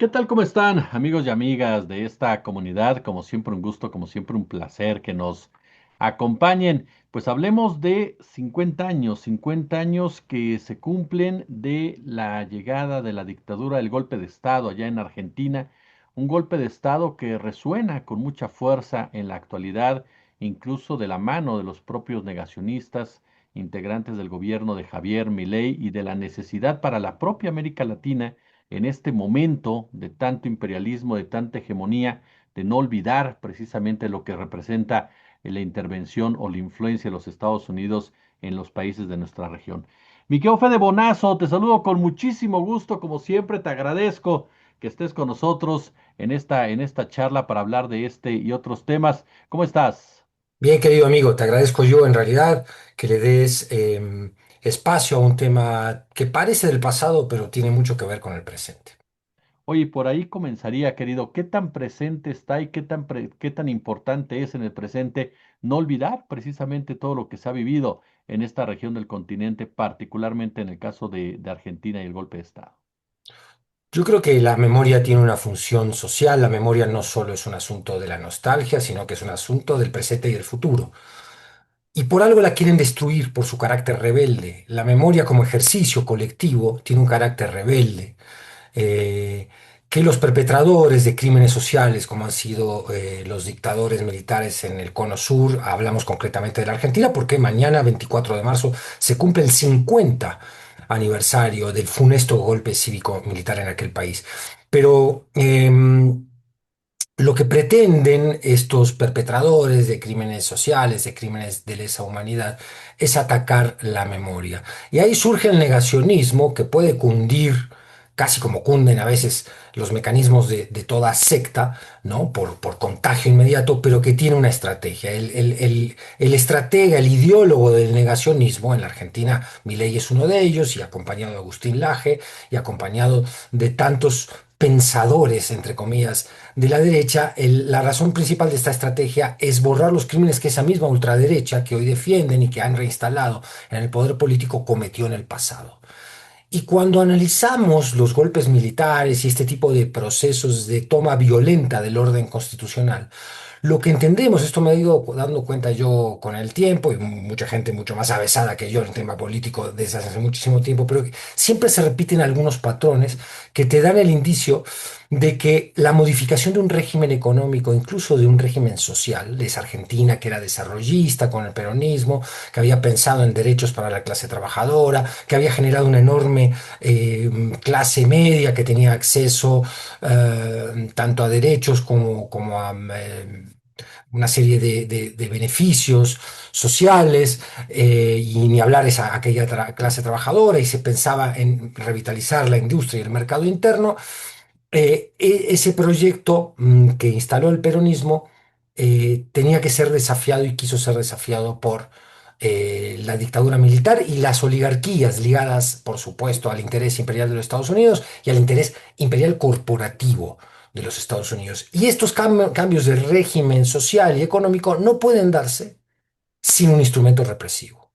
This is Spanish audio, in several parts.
¿Qué tal? ¿Cómo están, amigos y amigas de esta comunidad? Como siempre, un gusto, como siempre, un placer que nos acompañen. Pues hablemos de 50 años que se cumplen de la llegada de la dictadura, del golpe de Estado allá en Argentina, un golpe de Estado que resuena con mucha fuerza en la actualidad, incluso de la mano de los propios negacionistas, integrantes del gobierno de Javier Milei y de la necesidad para la propia América Latina en este momento de tanto imperialismo, de tanta hegemonía, de no olvidar precisamente lo que representa la intervención o la influencia de los Estados Unidos en los países de nuestra región. Mi querido Fede Bonazo, te saludo con muchísimo gusto, como siempre, te agradezco que estés con nosotros en esta charla para hablar de este y otros temas. ¿Cómo estás? Bien, querido amigo, te agradezco yo en realidad que le des espacio a un tema que parece del pasado, pero tiene mucho que ver con el presente. Oye, por ahí comenzaría, querido, ¿qué tan presente está y qué tan importante es en el presente no olvidar precisamente todo lo que se ha vivido en esta región del continente, particularmente en el caso de Argentina y el golpe de Estado? Yo creo que la memoria tiene una función social. La memoria no solo es un asunto de la nostalgia, sino que es un asunto del presente y del futuro. Y por algo la quieren destruir por su carácter rebelde. La memoria como ejercicio colectivo tiene un carácter rebelde. eh, que los perpetradores de crímenes sociales, como han sido los dictadores militares en el Cono Sur, hablamos concretamente de la Argentina, porque mañana, 24 de marzo, se cumple el 50 aniversario del funesto golpe cívico-militar en aquel país. Pero lo que pretenden estos perpetradores de crímenes sociales, de crímenes de lesa humanidad, es atacar la memoria. Y ahí surge el negacionismo que puede cundir, casi como cunden a veces los mecanismos de toda secta, ¿no? Por contagio inmediato, pero que tiene una estrategia. El estratega, el ideólogo del negacionismo, en la Argentina, Milei es uno de ellos, y acompañado de Agustín Laje, y acompañado de tantos pensadores, entre comillas, de la derecha, la razón principal de esta estrategia es borrar los crímenes que esa misma ultraderecha que hoy defienden y que han reinstalado en el poder político cometió en el pasado. Y cuando analizamos los golpes militares y este tipo de procesos de toma violenta del orden constitucional, lo que entendemos, esto me he ido dando cuenta yo con el tiempo, y mucha gente mucho más avesada que yo en el tema político desde hace muchísimo tiempo, pero que siempre se repiten algunos patrones que te dan el indicio de que la modificación de un régimen económico, incluso de un régimen social, es Argentina, que era desarrollista con el peronismo, que había pensado en derechos para la clase trabajadora, que había generado una enorme clase media que tenía acceso tanto a derechos como a una serie de beneficios sociales, y ni hablar esa aquella clase trabajadora, y se pensaba en revitalizar la industria y el mercado interno. Ese proyecto que instaló el peronismo tenía que ser desafiado y quiso ser desafiado por la dictadura militar y las oligarquías ligadas, por supuesto, al interés imperial de los Estados Unidos y al interés imperial corporativo de los Estados Unidos. Y estos cambios de régimen social y económico no pueden darse sin un instrumento represivo.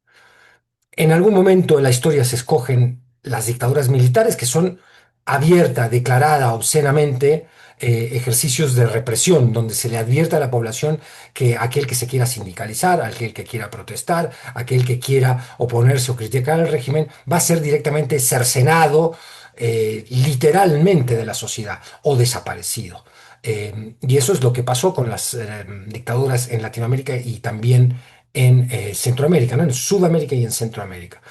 En algún momento en la historia se escogen las dictaduras militares, que son abierta, declarada, obscenamente, ejercicios de represión, donde se le advierte a la población que aquel que se quiera sindicalizar, aquel que quiera protestar, aquel que quiera oponerse o criticar al régimen, va a ser directamente cercenado, literalmente de la sociedad o desaparecido. Y eso es lo que pasó con las dictaduras en Latinoamérica y también en Centroamérica, ¿no? En Sudamérica y en Centroamérica.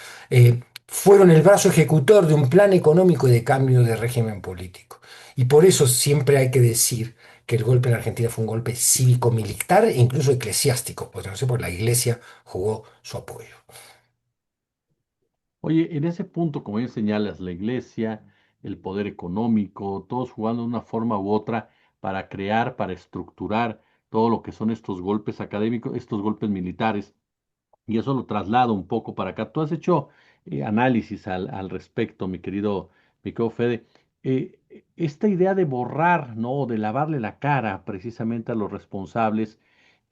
Fueron el brazo ejecutor de un plan económico y de cambio de régimen político. Y por eso siempre hay que decir que el golpe en Argentina fue un golpe cívico-militar e incluso eclesiástico, pues no sé, porque la iglesia jugó su apoyo. Oye, en ese punto, como bien señalas, la iglesia, el poder económico, todos jugando de una forma u otra para crear, para estructurar todo lo que son estos golpes académicos, estos golpes militares. Y eso lo traslado un poco para acá. Tú has hecho análisis al respecto, mi querido Fede. Esta idea de borrar, ¿no? De lavarle la cara precisamente a los responsables,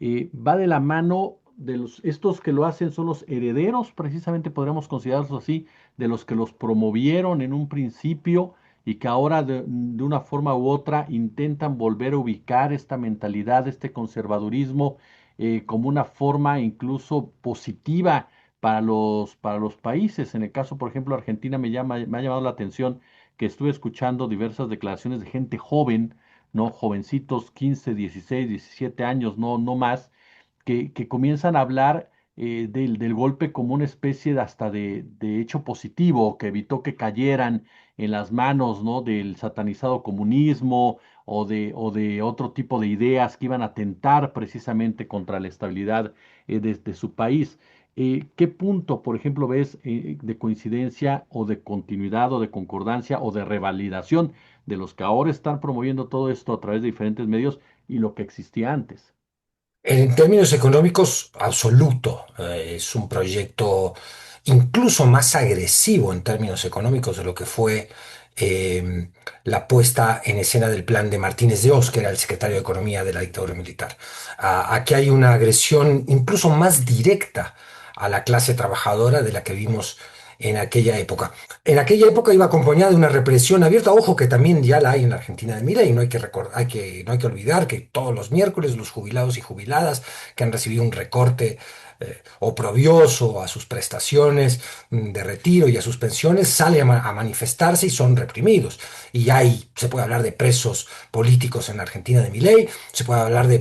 va de la mano de estos que lo hacen son los herederos, precisamente podríamos considerarlos así, de los que los promovieron en un principio y que ahora de una forma u otra intentan volver a ubicar esta mentalidad, este conservadurismo, como una forma incluso positiva para los países. En el caso, por ejemplo, Argentina me ha llamado la atención que estuve escuchando diversas declaraciones de gente joven, ¿no? Jovencitos, 15, 16, 17 años, no más, que comienzan a hablar del golpe como una especie de hasta de hecho positivo, que evitó que cayeran en las manos, ¿no? Del satanizado comunismo o de otro tipo de ideas que iban a atentar precisamente contra la estabilidad de su país. ¿Qué punto, por ejemplo, ves de coincidencia o de continuidad o de concordancia o de revalidación de los que ahora están promoviendo todo esto a través de diferentes medios y lo que existía antes? En términos económicos, absoluto. Es un proyecto incluso más agresivo en términos económicos de lo que fue la puesta en escena del plan de Martínez de Oz, que era el secretario de Economía de la dictadura militar. Aquí hay una agresión incluso más directa a la clase trabajadora de la que vimos en aquella época. En aquella época iba acompañada de una represión abierta, ojo que también ya la hay en la Argentina de Milei, no hay que recordar, no hay que olvidar que todos los miércoles los jubilados y jubiladas que han recibido un recorte oprobioso a sus prestaciones de retiro y a sus pensiones salen a manifestarse y son reprimidos. Y se puede hablar de presos políticos en la Argentina de Milei, se puede hablar de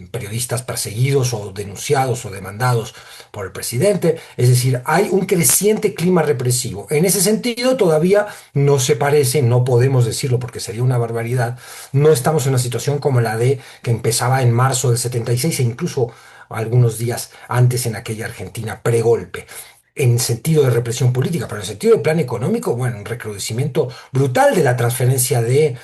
periodistas perseguidos o denunciados o demandados por el presidente. Es decir, hay un creciente clima represivo. En ese sentido, todavía no se parece, no podemos decirlo porque sería una barbaridad, no estamos en una situación como la de que empezaba en marzo del 76 e incluso algunos días antes en aquella Argentina pregolpe. En sentido de represión política, pero en sentido de plan económico, bueno, un recrudecimiento brutal de la transferencia de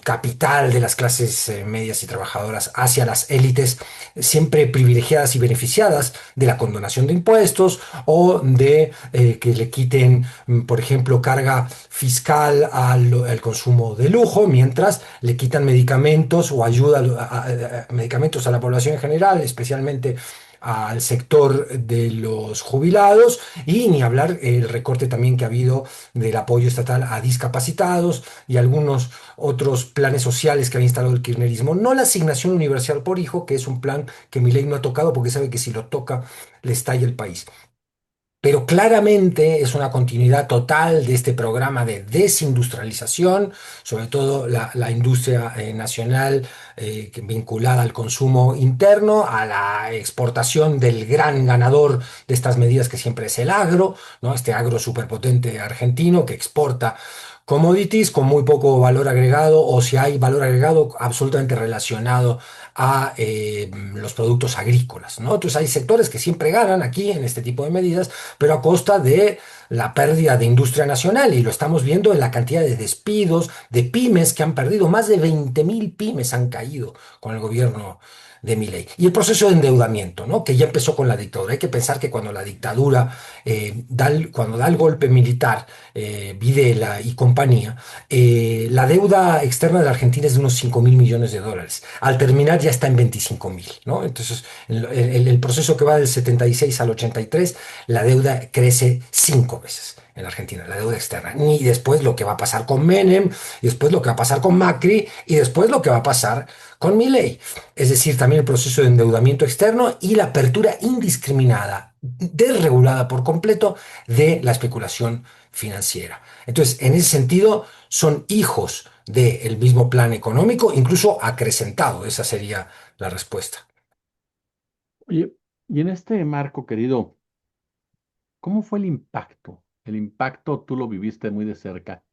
capital de las clases medias y trabajadoras hacia las élites, siempre privilegiadas y beneficiadas de la condonación de impuestos o de que le quiten, por ejemplo, carga fiscal al consumo de lujo, mientras le quitan medicamentos o ayuda medicamentos a la población en general, especialmente al sector de los jubilados y ni hablar el recorte también que ha habido del apoyo estatal a discapacitados y algunos otros planes sociales que había instalado el kirchnerismo. No la asignación universal por hijo, que es un plan que Milei no ha tocado porque sabe que si lo toca le estalla el país. Pero claramente es una continuidad total de este programa de desindustrialización, sobre todo la industria nacional vinculada al consumo interno, a la exportación del gran ganador de estas medidas que siempre es el agro, ¿no? Este agro superpotente argentino que exporta commodities con muy poco valor agregado o si hay valor agregado absolutamente relacionado a los productos agrícolas, ¿no? Entonces hay sectores que siempre ganan aquí en este tipo de medidas pero a costa de la pérdida de industria nacional y lo estamos viendo en la cantidad de despidos de pymes que han perdido, más de 20.000 pymes han caído con el gobierno de Milei. Y el proceso de endeudamiento, ¿no? Que ya empezó con la dictadura. Hay que pensar que cuando la dictadura, cuando da el golpe militar, Videla y compañía, la deuda externa de la Argentina es de unos 5.000 millones de dólares. Al terminar ya está en 25.000, ¿no? Entonces, el proceso que va del 76 al 83 la deuda crece 5 veces en la Argentina, la deuda externa. Y después lo que va a pasar con Menem, y después lo que va a pasar con Macri, y después lo que va a pasar con Milei. Es decir, también el proceso de endeudamiento externo y la apertura indiscriminada, desregulada por completo, de la especulación financiera. Entonces, en ese sentido, son hijos del mismo plan económico, incluso acrecentado. Esa sería la respuesta. Oye, y en este marco, querido, ¿cómo fue el impacto? El impacto tú lo viviste muy de cerca.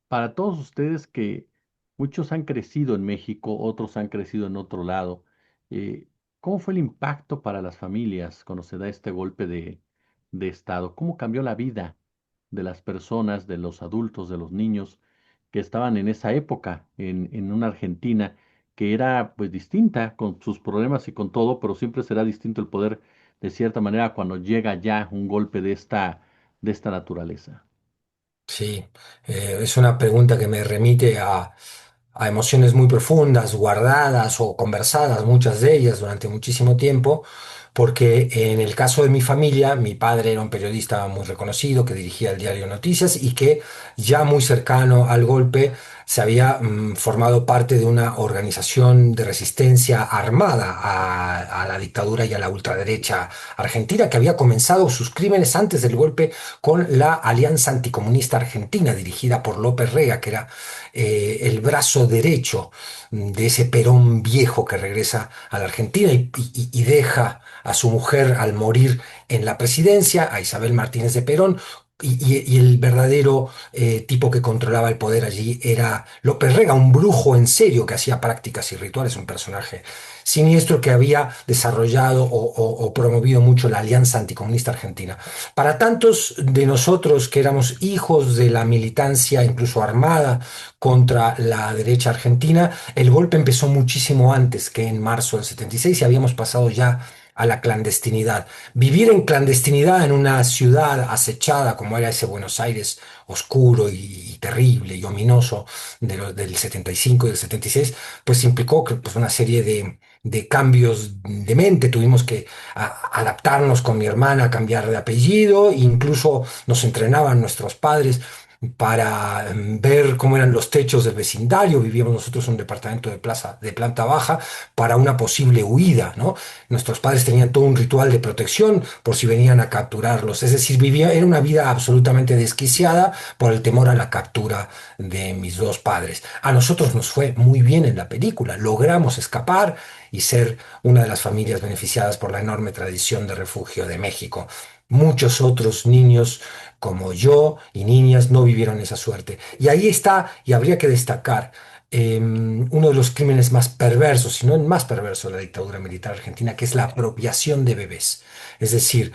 Para todos ustedes que muchos han crecido en México, otros han crecido en otro lado, eh, ¿cómo fue el impacto para las familias cuando se da este golpe de Estado? ¿Cómo cambió la vida de las personas, de los adultos, de los niños que estaban en esa época en una Argentina que era pues distinta con sus problemas y con todo, pero siempre será distinto el poder de cierta manera cuando llega ya un golpe de esta naturaleza? Sí, es una pregunta que me remite a emociones muy profundas, guardadas o conversadas, muchas de ellas durante muchísimo tiempo, porque en el caso de mi familia, mi padre era un periodista muy reconocido que dirigía el diario Noticias y que ya muy cercano al golpe se había formado parte de una organización de resistencia armada a la dictadura y a la ultraderecha argentina, que había comenzado sus crímenes antes del golpe con la Alianza Anticomunista Argentina, dirigida por López Rega, que era el brazo derecho de ese Perón viejo que regresa a la Argentina y deja a su mujer al morir en la presidencia, a Isabel Martínez de Perón. Y el verdadero tipo que controlaba el poder allí era López Rega, un brujo en serio que hacía prácticas y rituales, un personaje siniestro que había desarrollado o promovido mucho la Alianza Anticomunista Argentina. Para tantos de nosotros que éramos hijos de la militancia, incluso armada, contra la derecha argentina, el golpe empezó muchísimo antes que en marzo del 76 y habíamos pasado ya a la clandestinidad. Vivir en clandestinidad en una ciudad acechada como era ese Buenos Aires oscuro y terrible y ominoso del 75 y del 76, pues implicó que, pues, una serie de cambios de mente. Tuvimos que adaptarnos con mi hermana, cambiar de apellido, e incluso nos entrenaban nuestros padres para ver cómo eran los techos del vecindario. Vivíamos nosotros en un departamento de planta baja para una posible huida, ¿no? Nuestros padres tenían todo un ritual de protección por si venían a capturarlos. Es decir, era una vida absolutamente desquiciada por el temor a la captura de mis dos padres. A nosotros nos fue muy bien en la película. Logramos escapar y ser una de las familias beneficiadas por la enorme tradición de refugio de México. Muchos otros niños como yo y niñas no vivieron esa suerte. Y ahí está, y habría que destacar, uno de los crímenes más perversos, si no el más perverso de la dictadura militar argentina, que es la apropiación de bebés. Es decir,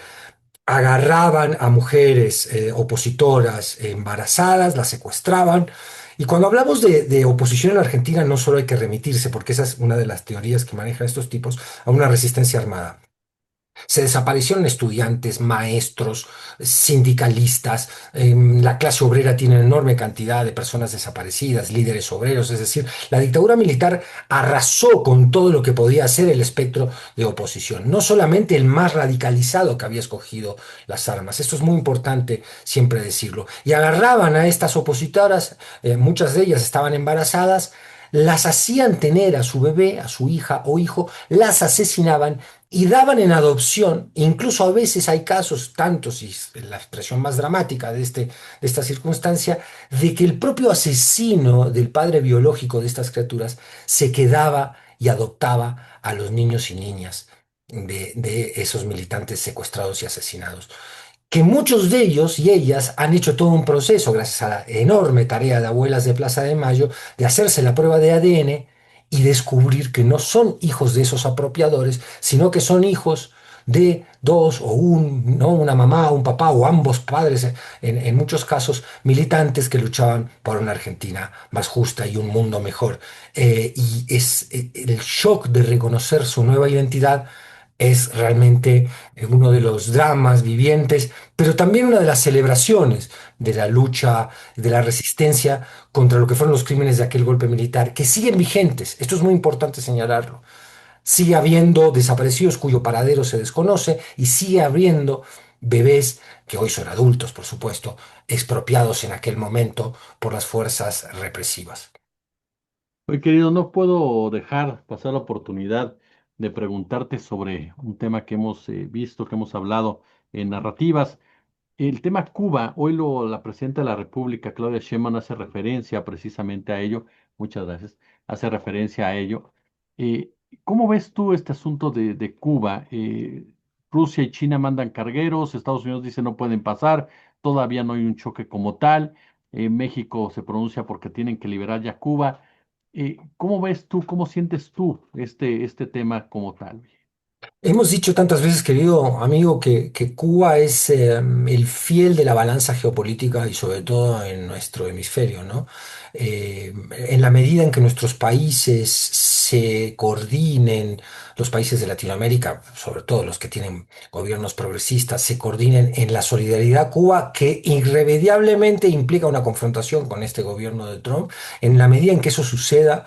agarraban a mujeres opositoras embarazadas, las secuestraban. Y cuando hablamos de oposición en la Argentina, no solo hay que remitirse, porque esa es una de las teorías que manejan estos tipos, a una resistencia armada. Se desaparecieron estudiantes, maestros, sindicalistas. La clase obrera tiene una enorme cantidad de personas desaparecidas, líderes obreros. Es decir, la dictadura militar arrasó con todo lo que podía hacer el espectro de oposición. No solamente el más radicalizado que había escogido las armas. Esto es muy importante siempre decirlo. Y agarraban a estas opositoras, muchas de ellas estaban embarazadas, las hacían tener a su bebé, a su hija o hijo, las asesinaban y daban en adopción. Incluso a veces hay casos, tantos, y es la expresión más dramática de esta circunstancia, de que el propio asesino del padre biológico de estas criaturas se quedaba y adoptaba a los niños y niñas de esos militantes secuestrados y asesinados, que muchos de ellos y ellas han hecho todo un proceso, gracias a la enorme tarea de abuelas de Plaza de Mayo, de hacerse la prueba de ADN y descubrir que no son hijos de esos apropiadores, sino que son hijos de dos o ¿no? Una mamá, un papá o ambos padres, en muchos casos militantes que luchaban por una Argentina más justa y un mundo mejor. Y es el shock de reconocer su nueva identidad es realmente uno de los dramas vivientes, pero también una de las celebraciones de la lucha, de la resistencia contra lo que fueron los crímenes de aquel golpe militar, que siguen vigentes. Esto es muy importante señalarlo. Sigue habiendo desaparecidos cuyo paradero se desconoce y sigue habiendo bebés que hoy son adultos, por supuesto, expropiados en aquel momento por las fuerzas represivas. Oye, querido, no puedo dejar pasar la oportunidad de preguntarte sobre un tema que hemos visto, que hemos hablado en narrativas. El tema Cuba, hoy la presidenta de la República, Claudia Sheinbaum, hace referencia precisamente a ello. Muchas gracias. Hace referencia a ello. Eh, ¿Cómo ves tú este asunto de Cuba? Rusia y China mandan cargueros, Estados Unidos dice no pueden pasar, todavía no hay un choque como tal. México se pronuncia porque tienen que liberar ya Cuba. ¿Cómo ves tú, cómo sientes tú este tema como tal? Hemos dicho tantas veces, querido amigo, que Cuba es el fiel de la balanza geopolítica y sobre todo en nuestro hemisferio, ¿no? En la medida en que nuestros países se coordinen, los países de Latinoamérica, sobre todo los que tienen gobiernos progresistas, se coordinen en la solidaridad Cuba, que irremediablemente implica una confrontación con este gobierno de Trump, en la medida en que eso suceda,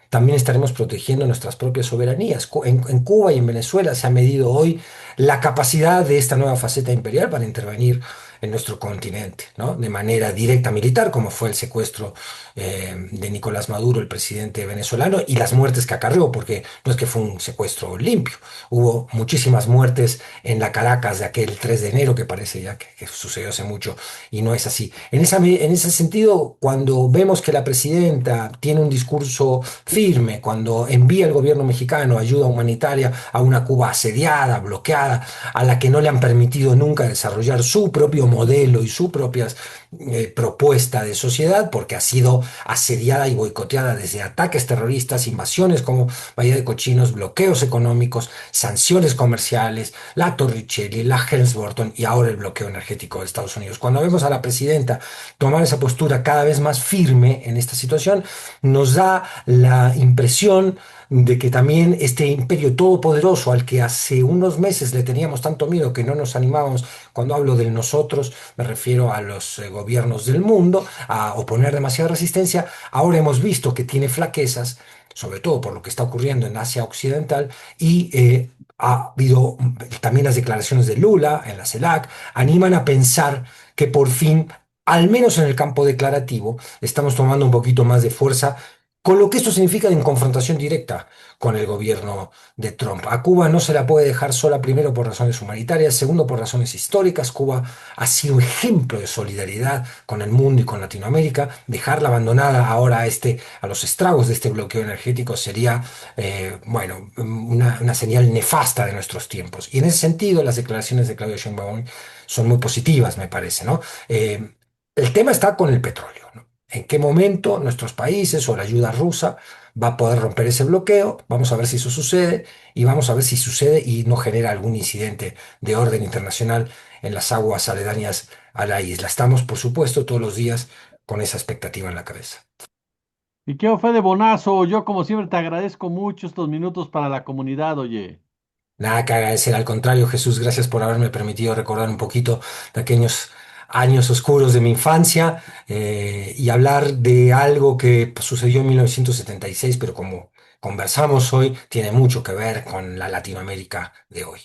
también estaremos protegiendo nuestras propias soberanías. En Cuba y en Venezuela se ha medido hoy la capacidad de esta nueva faceta imperial para intervenir en nuestro continente, ¿no? De manera directa militar, como fue el secuestro de Nicolás Maduro, el presidente venezolano, y las muertes que acarreó, porque no es que fue un secuestro limpio, hubo muchísimas muertes en la Caracas de aquel 3 de enero, que parece ya que sucedió hace mucho, y no es así. En ese sentido, cuando vemos que la presidenta tiene un discurso firme, cuando envía el gobierno mexicano ayuda humanitaria a una Cuba asediada, bloqueada, a la que no le han permitido nunca desarrollar su propio modelo y su propia propuesta de sociedad, porque ha sido asediada y boicoteada desde ataques terroristas, invasiones como Bahía de Cochinos, bloqueos económicos, sanciones comerciales, la Torricelli, la Helms-Burton y ahora el bloqueo energético de Estados Unidos. Cuando vemos a la presidenta tomar esa postura cada vez más firme en esta situación, nos da la impresión de que también este imperio todopoderoso al que hace unos meses le teníamos tanto miedo que no nos animábamos, cuando hablo de nosotros, me refiero a los gobiernos del mundo, a oponer demasiada resistencia, ahora hemos visto que tiene flaquezas, sobre todo por lo que está ocurriendo en Asia Occidental, y ha habido también las declaraciones de Lula en la CELAC, animan a pensar que por fin, al menos en el campo declarativo, estamos tomando un poquito más de fuerza, con lo que esto significa en confrontación directa con el gobierno de Trump. A Cuba no se la puede dejar sola, primero por razones humanitarias, segundo por razones históricas. Cuba ha sido ejemplo de solidaridad con el mundo y con Latinoamérica. Dejarla abandonada ahora a los estragos de este bloqueo energético sería, bueno, una señal nefasta de nuestros tiempos. Y en ese sentido, las declaraciones de Claudio Sheinbaum son muy positivas, me parece, ¿no? El tema está con el petróleo, ¿no? ¿En qué momento nuestros países o la ayuda rusa va a poder romper ese bloqueo? Vamos a ver si eso sucede y vamos a ver si sucede y no genera algún incidente de orden internacional en las aguas aledañas a la isla. Estamos, por supuesto, todos los días con esa expectativa en la cabeza. Y qué fue de Bonazo, yo como siempre te agradezco mucho estos minutos para la comunidad, oye. Nada que agradecer, al contrario, Jesús, gracias por haberme permitido recordar un poquito de aquellos años oscuros de mi infancia y hablar de algo que sucedió en 1976, pero como conversamos hoy, tiene mucho que ver con la Latinoamérica de hoy.